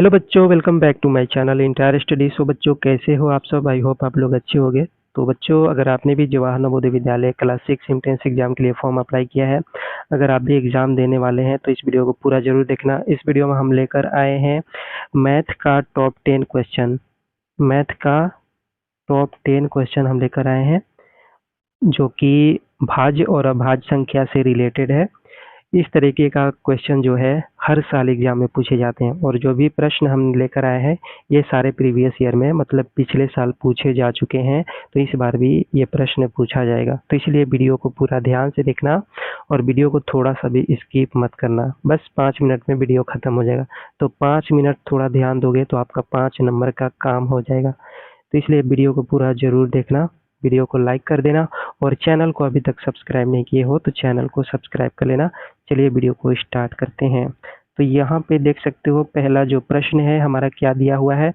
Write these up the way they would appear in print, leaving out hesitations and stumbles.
Hello बच्चों, welcome back to my channel entire study. So बच्चों, कैसे हो आप सब? आई होप आप लोग अच्छे होंगे। तो बच्चों, अगर आपने भी Jawahar Navodaya Vidyalaya class 6 entrance exam के लिए फॉर्म अप्लाई किया है, अगर आप भी एग्जाम देने वाले हैं तो इस वीडियो को पूरा जरूर देखना। इस वीडियो में हम लेकर आए हैं मैथ का टॉप 10 क्वेश्चन। मैथ का टॉप 10 क्वेश्चन हम लेकर आए हैं जो कि भाज्य और अभाज्य संख्या से रिलेटेड है। इस तरीके का क्वेश्चन जो है हर साल एग्जाम में पूछे जाते हैं, और जो भी प्रश्न हम लेकर आए हैं ये सारे प्रीवियस ईयर में, मतलब पिछले साल पूछे जा चुके हैं। तो इस बार भी ये प्रश्न पूछा जाएगा, तो इसलिए वीडियो को पूरा ध्यान से देखना और वीडियो को थोड़ा सा भी स्किप मत करना। बस 5 मिनट में वीडियो खत्म हो जाएगा, तो 5 मिनट थोड़ा ध्यान दोगे तो आपका 5 नंबर का काम हो जाएगा। तो इसलिए वीडियो को पूरा जरूर देखना, वीडियो को लाइक कर देना, और चैनल को अभी तक सब्सक्राइब नहीं किए हो तो चैनल को सब्सक्राइब कर लेना। चलिए वीडियो को स्टार्ट करते हैं। तो यहाँ पे देख सकते हो पहला जो प्रश्न है हमारा क्या दिया हुआ है।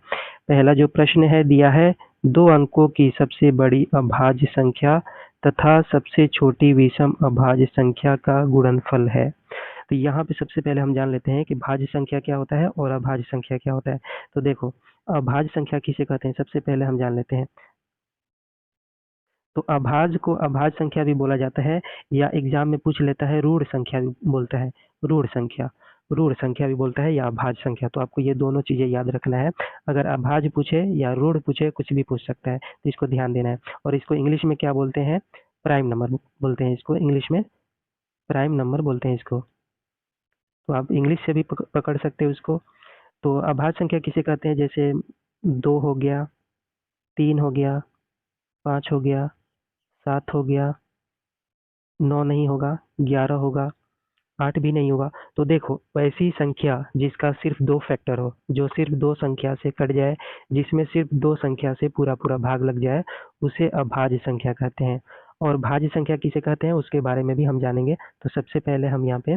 पहला जो प्रश्न है दिया है 2 अंकों की सबसे बड़ी अभाज्य संख्या तथा सबसे छोटी विषम अभाज्य संख्या का गुणनफल है। तो यहाँ पे सबसे पहले हम जान लेते हैं कि भाज्य संख्या क्या होता है और अभाज्य संख्या क्या होता है। तो देखो, अभाज्य संख्या किसे कहते हैं सबसे पहले हम जान लेते हैं। तो अभाज्य को अभाज्य संख्या भी बोला जाता है, या एग्जाम में पूछ लेता है ऋण संख्या भी बोलता है। ऋण संख्या भी बोलता है या अभाज्य संख्या। तो आपको ये दोनों चीजें याद रखना है। अगर अभाज्य पूछे या ऋण पूछे, कुछ भी पूछ सकता है, तो इसको ध्यान देना है। और इसको इंग्लिश में क्या बोलते हैं? प्राइम नंबर बोलते हैं इसको, इंग्लिश में प्राइम नंबर बोलते हैं इसको। तो आप इंग्लिश से भी पकड़ सकते हो इसको। तो अभाज्य संख्या किसे कहते हैं? जैसे 2 हो गया, 3 हो गया, 5 हो गया, 7 हो गया, 9 नहीं होगा, 11 होगा, 8 भी नहीं होगा। तो देखो, ऐसी संख्या जिसका सिर्फ 2 फैक्टर हो, जो सिर्फ 2 संख्या से कट जाए, जिसमें सिर्फ 2 संख्या से पूरा पूरा भाग लग जाए, उसे अभाज्य संख्या कहते हैं। और भाज्य संख्या किसे कहते हैं उसके बारे में भी हम जानेंगे। तो सबसे पहले हम यहाँ पे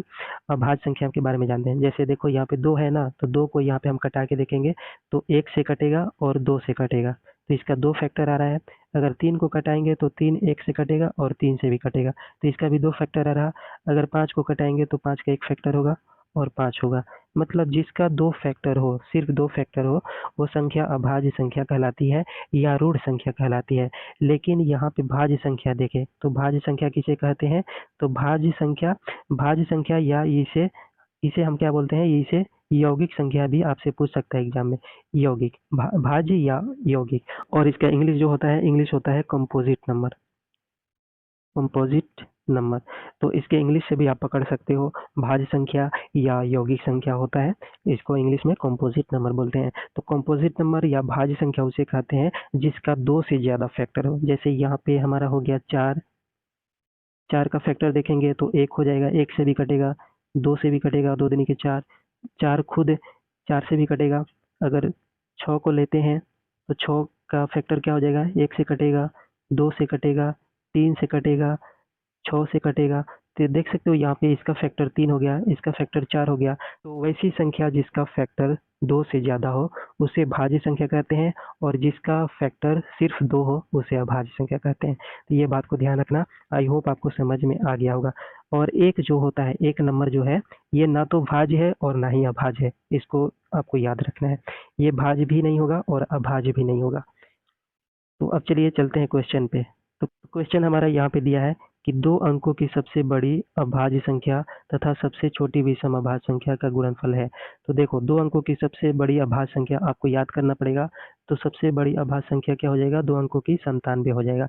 अभाज्य संख्या के बारे में जानते हैं। जैसे देखो, यहाँ पे 2 है ना, तो 2 को यहाँ पे हम कटा के देखेंगे तो 1 से कटेगा और 2 से कटेगा, तो इसका 2 फैक्टर आ रहा है। अगर 3 को कटाएंगे तो 3 1 से कटेगा और 3 से भी कटेगा, तो इसका भी 2 फैक्टर आ रहा। अगर 5 को कटाएंगे तो 5 का 1 फैक्टर होगा और 5 होगा। मतलब जिसका 2 फैक्टर हो, सिर्फ 2 फैक्टर हो, वो संख्या अभाज्य संख्या कहलाती है या ऋण संख्या कहलाती है। लेकिन यहाँ पे भाज्य संख्या देखें तो भाज्य संख्या किसे कहते हैं? तो भाज्य संख्या या इसे इसे हम क्या बोलते हैं? इसे यौगिक संख्या भी आपसे पूछ सकता है एग्जाम में। यौगिक, भाज्य या यौगिक। और इसका इंग्लिश जो होता है, इंग्लिश होता है कंपोजिट नंबर। कंपोजिट नंबर, तो इसके इंग्लिश से भी आप पकड़ सकते हो, भाज्य संख्या या यौगिक संख्या होता है, इसको इंग्लिश में कंपोजिट नंबर बोलते हैं। तो कंपोजिट नंबर या भाज्य संख्या उसे कहते हैं जिसका 2 से ज्यादा फैक्टर हो। जैसे यहाँ पे हमारा हो गया 4, 4 का फैक्टर देखेंगे तो 1 हो जाएगा, 1 से भी कटेगा, 2 से भी कटेगा, 2 दूनी के 4, 4 खुद 4 से भी कटेगा। अगर 6 को लेते हैं तो 6 का फैक्टर क्या हो जाएगा? 1 से कटेगा, 2 से कटेगा, 3 से कटेगा, 6 से कटेगा। तो देख सकते हो यहाँ पे इसका फैक्टर 3 हो गया, इसका फैक्टर 4 हो गया। तो वैसी संख्या जिसका फैक्टर 2 से ज़्यादा हो उसे भाज्य संख्या कहते हैं, और जिसका फैक्टर सिर्फ 2 हो उसे अभाज्य संख्या कहते हैं। तो ये बात को ध्यान रखना। आई होप आपको समझ में आ गया होगा। और एक जो होता है, एक नंबर जो है, ये ना तो भाज्य है और ना ही अभाज्य है, इसको आपको याद रखना है। ये भाज्य भी नहीं होगा और अभाज्य भी नहीं होगा। तो अब चलिए चलते हैं क्वेश्चन पे। तो क्वेश्चन हमारा यहाँ पे दिया है कि 2 अंकों की सबसे बड़ी अभाज्य संख्या तथा सबसे छोटी विषम अभाज्य संख्या का गुणनफल है। तो देखो, 2 अंकों की सबसे बड़ी अभाज्य संख्या आपको याद करना पड़ेगा। तो सबसे बड़ी अभाज्य संख्या क्या हो जाएगा? 2 अंकों की 97 हो जाएगा।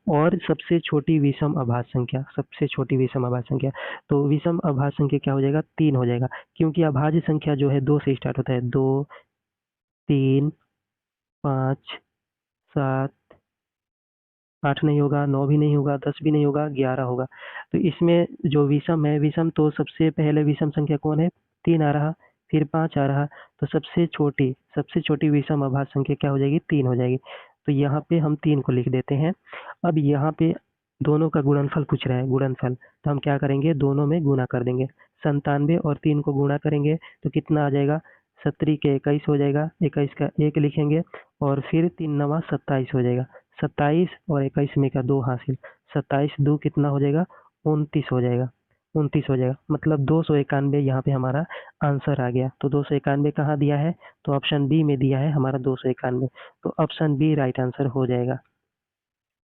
और सबसे छोटी विषम अभाज्य संख्या, सबसे छोटी विषम अभाज्य संख्या, तो विषम अभाज्य संख्या क्या हो जाएगा? 3 हो जाएगा, क्योंकि अभाज्य संख्या जो है 2 से स्टार्ट होता है। 2, 3, 5, 7, 8 नहीं होगा, 9 भी नहीं होगा, 10 भी नहीं होगा, 11 होगा। तो इसमें जो विषम है, विषम तो सबसे पहले विषम संख्या कौन है? 3 आ रहा, फिर 5 आ रहा, तो सबसे छोटी विषम अभाज्य संख्या क्या हो जाएगी? 3 हो जाएगी। तो यहाँ पे हम 3 को लिख देते हैं। अब यहाँ पे दोनों का गुणनफल पूछ रहा है, गुणनफल, तो हम क्या करेंगे? दोनों में गुणा कर देंगे। 97 और 3 को गुणा करेंगे तो कितना आ जाएगा? 17 के 21 हो जाएगा, 21 का 1 लिखेंगे, और फिर 3 नवा 27 हो जाएगा। 27 और 21 में का 2 हासिल, 27 2 कितना हो जाएगा? 29 हो जाएगा। 29 हो जाएगा, मतलब 291 यहाँ पे हमारा आंसर आ गया। तो 291 कहाँ दिया है? तो ऑप्शन बी में दिया है हमारा 291। तो ऑप्शन बी राइट आंसर हो जाएगा।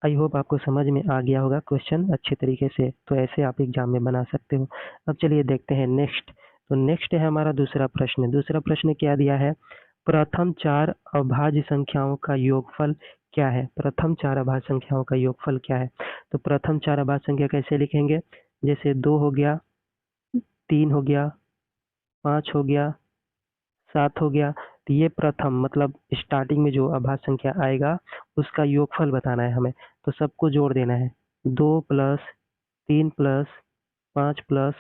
आई होप आपको समझ में आ गया होगा क्वेश्चन अच्छे तरीके से। तो ऐसे आप एग्जाम में बना सकते हो। अब चलिए देखते हैं नेक्स्ट। तो नेक्स्ट है हमारा दूसरा प्रश्न। दूसरा प्रश्न क्या दिया है? प्रथम चार अभाज्य संख्याओं का योगफल क्या है? प्रथम चार अभाज्य संख्याओं का योगफल क्या है? तो प्रथम चार अभाज्य संख्या कैसे लिखेंगे? जैसे 2 हो गया, 3 हो गया, 5 हो गया, 7 हो गया। तो ये प्रथम मतलब स्टार्टिंग में जो अभाज्य संख्या आएगा उसका योगफल बताना है हमें। तो सबको जोड़ देना है। 2 प्लस 3 प्लस 5 प्लस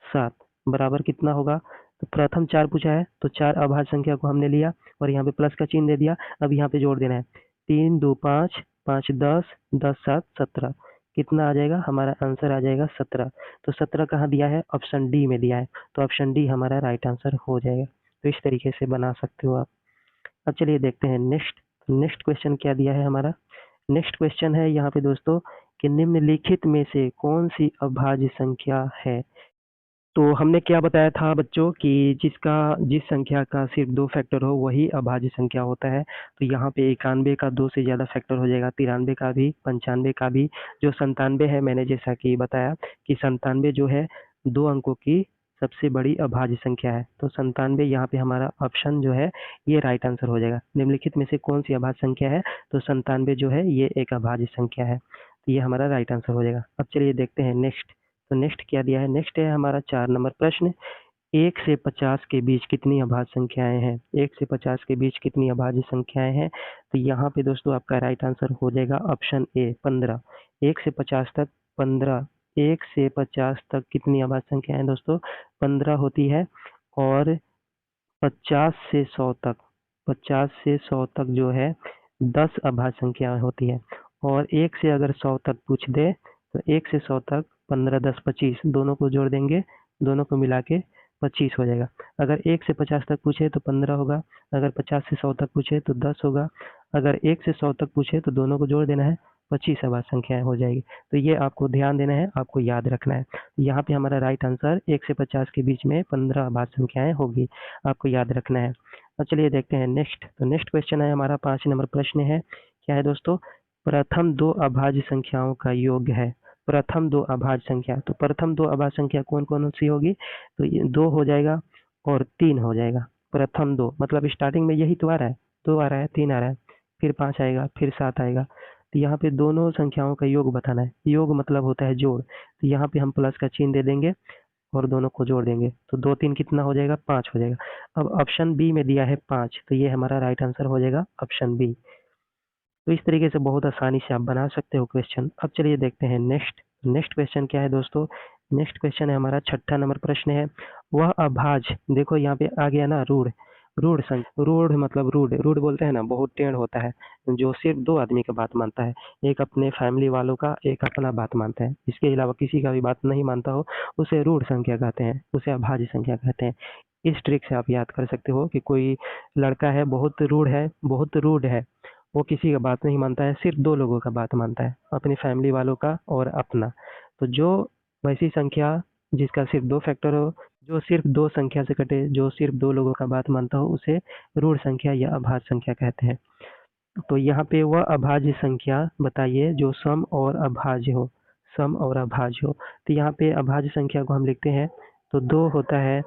7 बराबर कितना होगा? तो प्रथम चार पूछा है तो चार अभाज्य संख्या को हमने लिया और यहाँ पे प्लस का चिन्ह दे दिया। अब यहाँ पे जोड़ देना है। 3 2 5, 5 10, 10 7 17। कितना आ जाएगा? हमारा आंसर आ जाएगा 17। तो 17 कहाँ दिया है? ऑप्शन डी में दिया है। तो ऑप्शन डी हमारा राइट आंसर हो जाएगा। तो इस तरीके से बना सकते हो आप। अब चलिए देखते हैं नेक्स्ट। नेक्स्ट क्वेश्चन क्या दिया है हमारा? नेक्स्ट क्वेश्चन है यहाँ पे दोस्तों कि निम्नलिखित में से कौन सी अभाज्य संख्या है? तो हमने क्या बताया था बच्चों कि जिस संख्या का सिर्फ 2 फैक्टर हो वही अभाज्य संख्या होता है। तो यहाँ पे 91 का 2 से ज़्यादा फैक्टर हो जाएगा, 93 का भी, 95 का भी। जो 97 है मैंने जैसा कि बताया कि 97 जो है 2 अंकों की सबसे बड़ी अभाज्य संख्या है। तो 97 यहाँ पे हमारा ऑप्शन जो है ये राइट आंसर हो जाएगा। निम्नलिखित में से कौन सी अभाज्य संख्या है? तो 97 जो है ये एक अभाज्य संख्या है। तो ये हमारा राइट आंसर हो जाएगा। अब चलिए देखते हैं नेक्स्ट। तो नेक्स्ट क्या दिया है? नेक्स्ट है हमारा 4 नंबर प्रश्न। 1 से 50 के बीच कितनी अभाज्य संख्याएं हैं? 1 से 50 के बीच कितनी अभाज्य संख्याएं हैं? तो यहाँ पे दोस्तों आपका राइट आंसर हो जाएगा ऑप्शन ए 15। 1 से 50 तक 15। 1 से 50 तक कितनी अभाज्य संख्याएं हैं दोस्तों? 15 होती है। और 50 से 100 तक, 50 से 100 तक जो है 10 अभाज्य संख्याएं होती है। और 1 से अगर 100 तक पूछ दे तो 1 से 100 तक 15 10 25 दोनों को जोड़ देंगे, दोनों को मिला के 25 हो जाएगा। अगर 1 से 50 तक पूछे तो 15 होगा। अगर 50 से 100 तक पूछे तो 10 होगा। अगर 1 से 100 तक पूछे तो दोनों को जोड़ देना है, 25 अभाज्य संख्याएं हो जाएगी। तो ये आपको ध्यान देना है, आपको याद रखना है। यहाँ पे हमारा राइट आंसर 1 से 50 के बीच में 15 अभाज्य संख्याएं होगी, आपको याद रखना है। अब चलिए देखते हैं नेक्स्ट। तो नेक्स्ट क्वेश्चन है हमारा 5 नंबर प्रश्न है। क्या है दोस्तों? प्रथम 2 अभाज्य संख्याओं का योग है। प्रथम 2 अभाज्य संख्या। तो प्रथम 2 अभाज्य संख्या कौन-कौन सी होगी? तो ये 2 हो जाएगा और 3 हो जाएगा। प्रथम 2 मतलब स्टार्टिंग में यही तो आ रहा है, 2 आ रहा है, 3 आ रहा है, फिर 5 आएगा, फिर 7 आएगा। तो यहाँ पे दोनों संख्याओं का योग बताना है। योग मतलब होता है जोड़। तो यहाँ पे हम प्लस का चिन्ह दे देंगे और दोनों को जोड़ देंगे। तो 2 3 कितना हो जाएगा? 5 हो जाएगा। अब ऑप्शन बी में दिया है 5, तो ये हमारा राइट आंसर हो जाएगा ऑप्शन बी। तो इस तरीके से बहुत आसानी से आप बना सकते हो क्वेश्चन। अब चलिए देखते हैं नेक्स्ट। नेक्स्ट क्वेश्चन क्या है दोस्तों? नेक्स्ट क्वेश्चन है हमारा 6 नंबर प्रश्न है। वह अभाज्य, देखो यहाँ पे आ गया ना रूढ़। रूढ़ संख्या, रूढ़ मतलब रूढ़ बोलते हैं ना, बहुत टेढ़ होता है, जो सिर्फ 2 आदमी का बात मानता है। एक अपने फैमिली वालों का, एक अपना बात मानता है। इसके अलावा किसी का भी बात नहीं मानता हो, उसे रूढ़ संख्या कहते हैं, उसे अभाज्य संख्या कहते हैं। इस ट्रिक से आप याद कर सकते हो कि कोई लड़का है, बहुत रूढ़ है, बहुत रूढ़ है। वो किसी का बात नहीं मानता है, सिर्फ 2 लोगों का बात मानता है, अपनी फैमिली वालों का और अपना। तो जो वैसी संख्या जिसका सिर्फ 2 फैक्टर हो, जो सिर्फ 2 संख्या से कटे, जो सिर्फ 2 लोगों का बात मानता हो, उसे ऋण संख्या या अभाज्य संख्या कहते हैं। तो यहाँ पे वह अभाज्य संख्या बताइए जो सम और अभाज्य हो, सम और अभाज्य हो। तो यहाँ पे अभाज्य संख्या को हम लिखते हैं। तो 2 होता है,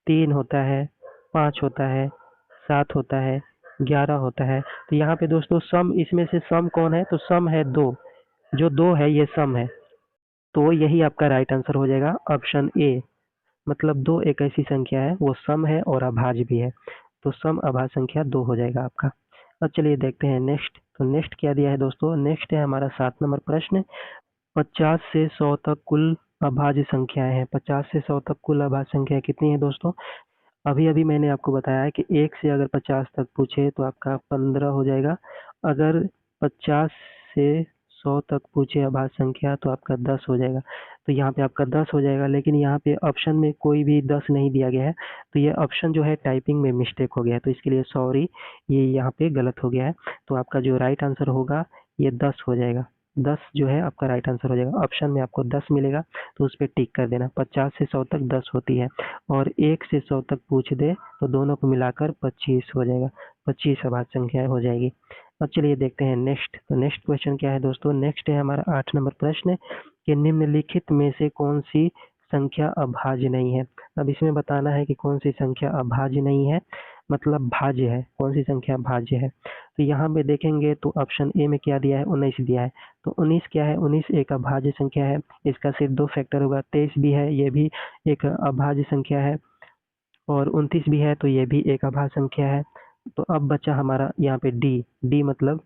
3 होता है, 5 होता है, 7 होता है, 11 होता है। तो यहाँ पे दोस्तों सम, इसमें से सम कौन है? तो सम है 2, जो 2 है ये सम है। तो यही आपका राइट आंसर हो जाएगा ऑप्शन ए। मतलब 2 एक ऐसी संख्या है, वो सम है और अभाज्य भी है। तो सम अभाज्य संख्या 2 हो जाएगा आपका। अब चलिए देखते हैं नेक्स्ट। तो नेक्स्ट क्या दिया है दोस्तों? नेक्स्ट है हमारा 7 नंबर प्रश्न। 50 से 100 तक कुल अभाज्य संख्याएं हैं। 50 से 100 तक कुल अभाज्य संख्याएं कितनी है दोस्तों? अभी अभी मैंने आपको बताया है कि 1 से अगर 50 तक पूछे तो आपका 15 हो जाएगा। अगर 50 से 100 तक पूछे अभाज्य संख्या तो आपका 10 हो जाएगा। तो यहाँ पे आपका 10 हो जाएगा, लेकिन यहाँ पे ऑप्शन में कोई भी 10 नहीं दिया गया है। तो ये ऑप्शन जो है टाइपिंग में मिस्टेक हो गया है, तो इसके लिए सॉरी, ये यहाँ पे गलत हो गया है। तो आपका जो राइट आंसर होगा ये 10 हो जाएगा। 10 जो है आपका राइट आंसर हो जाएगा। ऑप्शन में आपको 10 मिलेगा तो उस पे टिक कर देना। 50 से 100 तक 10 होती है और 1 से 100 तक पूछ दे तो दोनों को मिलाकर 25 हो जाएगा। 25 अभाज्य संख्याएं हो जाएगी। अब चलिए देखते हैं नेक्स्ट। तो नेक्स्ट क्वेश्चन क्या है दोस्तों? नेक्स्ट है हमारा 8 नंबर प्रश्न कि निम्नलिखित में से कौन सी संख्या अभाज्य नहीं है। अब इसमें बताना है कि कौन सी संख्या अभाज्य नहीं है, मतलब भाज्य है, कौन सी संख्या भाज्य है। तो यहाँ पे देखेंगे तो ऑप्शन ए में क्या दिया है? 19 दिया है। तो 19 क्या है? 19 एक अभाज्य संख्या है, इसका सिर्फ 2 फैक्टर होगा। 23 भी है, ये भी एक अभाज्य संख्या है और 29 भी है तो ये भी एक अभाज्य संख्या है। तो अब बचा हमारा यहाँ पे डी। डी मतलब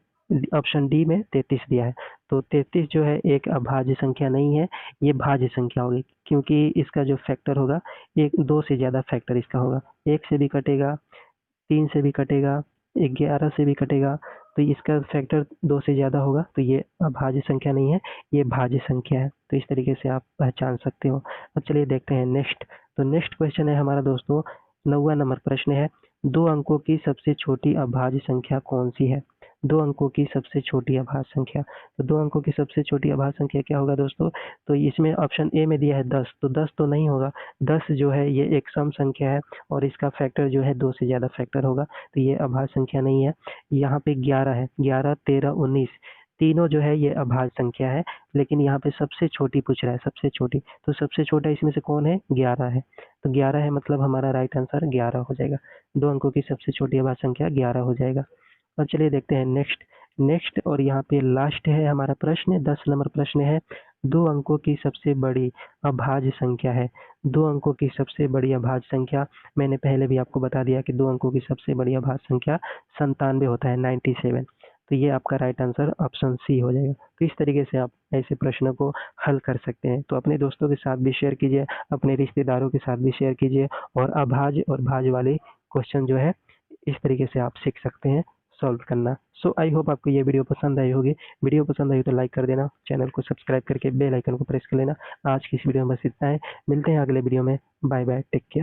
ऑप्शन डी में 33 दिया है। तो 33 जो है एक अभाज्य संख्या नहीं है, ये भाज्य संख्या होगी, क्योंकि इसका जो फैक्टर होगा एक 2 से ज्यादा फैक्टर इसका होगा। 1 से भी कटेगा, 3 से भी कटेगा, 11 से भी कटेगा, तो इसका फैक्टर 2 से ज़्यादा होगा, तो ये अभाज्य संख्या नहीं है, ये भाज्य संख्या है। तो इस तरीके से आप पहचान सकते हो। अब चलिए देखते हैं नेक्स्ट। तो नेक्स्ट क्वेश्चन है हमारा दोस्तों 9वां नंबर प्रश्न है, 2 अंकों की सबसे छोटी अभाज्य संख्या कौन सी है? 2 अंकों की सबसे छोटी अभाज्य संख्या। तो 2 अंकों की सबसे छोटी अभाज्य संख्या क्या होगा दोस्तों? तो इसमें ऑप्शन ए में दिया है 10, तो 10 तो नहीं होगा। 10 जो है ये एक सम संख्या है और इसका फैक्टर जो है 2 से ज़्यादा फैक्टर होगा, तो ये अभाज्य संख्या नहीं है। यहाँ पे 11 है, 11, 13, 19 तीनों जो है ये अभाज्य संख्या है, लेकिन यहाँ पे सबसे छोटी पूछ रहा है, सबसे छोटी। तो सबसे छोटा इसमें से कौन है? 11 है। तो 11 है मतलब हमारा राइट आंसर 11 हो जाएगा। 2 अंकों की सबसे छोटी अभाज्य संख्या 11 हो जाएगा। अब चलिए देखते हैं नेक्स्ट। नेक्स्ट और यहाँ पे लास्ट है हमारा प्रश्न, 10 नंबर प्रश्न है, 2 अंकों की सबसे बड़ी अभाज्य संख्या है। 2 अंकों की सबसे बड़ी अभाज्य संख्या, मैंने पहले भी आपको बता दिया कि 2 अंकों की सबसे बड़ी अभाज्य संख्या 97 होता है, 97। तो ये आपका राइट आंसर ऑप्शन सी हो जाएगा। तो इस तरीके से आप ऐसे प्रश्नों को हल कर सकते हैं। तो अपने दोस्तों के साथ भी शेयर कीजिए, अपने रिश्तेदारों के साथ भी शेयर कीजिए और अभाज्य और भाज्य वाले क्वेश्चन जो है इस तरीके से आप सीख सकते हैं सॉल्व करना। सो आई होप आपको ये वीडियो पसंद आई होगी। वीडियो पसंद आई तो लाइक कर देना, चैनल को सब्सक्राइब करके बेल आइकन को प्रेस कर लेना। आज की इस वीडियो में बस इतना है, मिलते हैं अगले वीडियो में। Bye bye, take care.